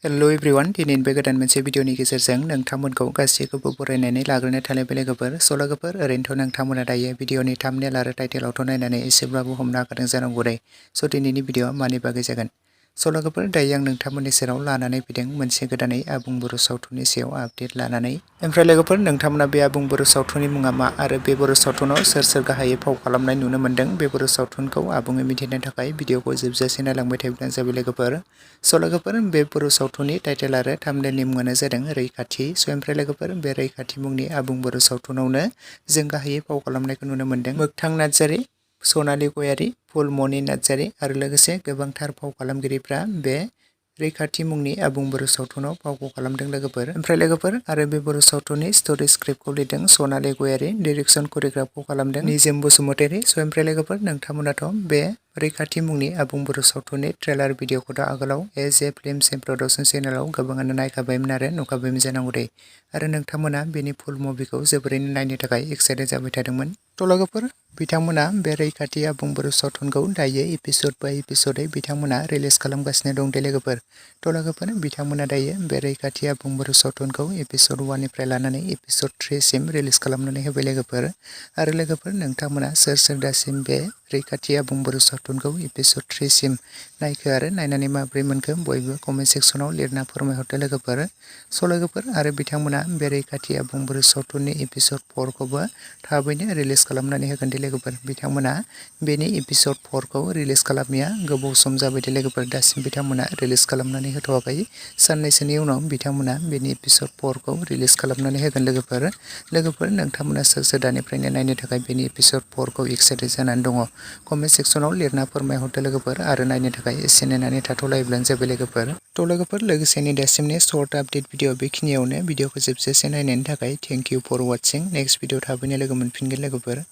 Hello everyone दिनैनि बे गोदान मोनसे भिडिअनि गेजेरजों नोंथांमोनखौ गासैखौबो बरायनानै लाग्रोनो थानाय लोगोफोर लोगोफोर ओरैनोथ' नोंथांमोना दायो भिडिअनि थाम्बनेल आरो टाइटेलावथ' नायनानै एसेब्लाबो हमनो हाखादों जानांगौ दे। दिनैनि भिडिअआ मानि बागै जागोन। लोगोफोर दायो आं नोंथांमोननि सेराव लानानै फैदों मोनसे गोदानै आबुं बर' सावथुननि सायाव आपडेट लानानै। ओमफ्राय लोगोफोर नोंथांमोना बे आबुं बर' सावथुननि मुङा मा आरो बे बर' सावथुनाव सोर सोर गाहायै फाव खालामनाय नुनो मोन्दों बे बर' सावथुनखौ आबुङै मिथिनो थाखाय भिडिअखौ जोबजासे नायलांबाय थायोब्लानो जाबाय लोगोफोर। लोगोफोर बे बर' सावथुननि टाइटेल आरो थाम्बनेलनि मुङानो जादों रैखाथि। ओमफ्राय लोगोफोर बे रैखाथि मुंनि आबुं बर' सावथुनावनो जों गाहायै फाव खालामनायखौ नुनो मोन्दों मोगथां नार्जारि, सनालि गयारि, फुलमणि नार्जारि आरो लोगोसे गोबांथार फाव खालामगिरिफ्रा बे रैखाथि मुंनि आबुं बर' सावथुनाव फावखौ खालामदों लोगोफोर। ओमफ्राय लोगोफोर आरो बे बर' सावथुननि स्ट'रि स्क्रिप्टखौ लिरदों सनालि गयारि, डिरेक्सन करिय'ग्राफखौ खालामदों निजोम बसुमतारी। ओमफ्राय लोगोफोर नोंथांमोनाथ' बे रैखाथि मुंनि आबुं बर' सावथुननि ट्रेलार भिडिअखौ दा आगोलाव AJ A films and production चेनेलाव गोबाङानो नायखाबायमोन आरो नुखाबायमोन जानांगौ दे। आरो नोंथांमोना बेनि फुल मुभिखौ जोबोरैनो नायनो थाखाय एक्साइटेड जाबाय थादोंमोन। लोगोफोर बिथांमोना बे रैखाथि आबुं बर' सावथुनखौ दायो एपिसड बाय एपिसडै बिथांमोना रिलिज खालामगासिनो दं दे लोगोफोर। लोगोफोर बिथांमोना दायो बे रैखाथि आबुं बर' सावथुनखौ एपिसड 1 निफ्राय लानानै एपिसड 3 सिम रिलिज खालामनानै होबाय लोगोफोर। आरो लोगोफोर नोंथांमोना सोर सोर दासिम बे रैखाथि आबुं बर' सावथुनखौ एपिसड 3 सिम नायखो आरो नायनानै माब्रै मोनखो बयबो कमेन्ट सेक्सनाव लिरना फोरमायहरदो लोगोफोर। लोगोफोर आरो बिथांमोना बे रैखाथि आबुं बर' सावथुननि एपिसड 4 खौबो थाबैनो रिलिज खालामनानै होगोन दे लोगोफोर। बिथांमोना बेनि एपिसड 4 खौ रिलिज खालामनाया गोबाव सम जाबाय दे लोगोफोर, दासिम बिथांमोना रिलिज खालामनानै होथ'वाखै। साननैसोनि उनाव बिथांमोना बेनि एपिसड 4 खौ रिलिज खालामनानै होगोन लोगोफोर। नोंथांमोना सोर सोर दानिफ्रायनो नायनो थाखाय बेनि एपिसड 4 खौ एक्साइटेड जानानै दङ कमेन्ट सेक्सनाव लिरना फोरमायहरदो लोगोफोर आरो नायनो थाखाय एसे नेनानै थाथ'लायोब्लानो जाबाय लोगोफोर। लोगोफोर लोगोसेनो दासिमनि सर्ट आपडेट भिडिअ बेखिनियावनो भिडिअखौ जोबजासे नायनायनि थाखाय thank you for watching. Next video थाबैनो लोगो मोनफिनगोन लोगोफोर।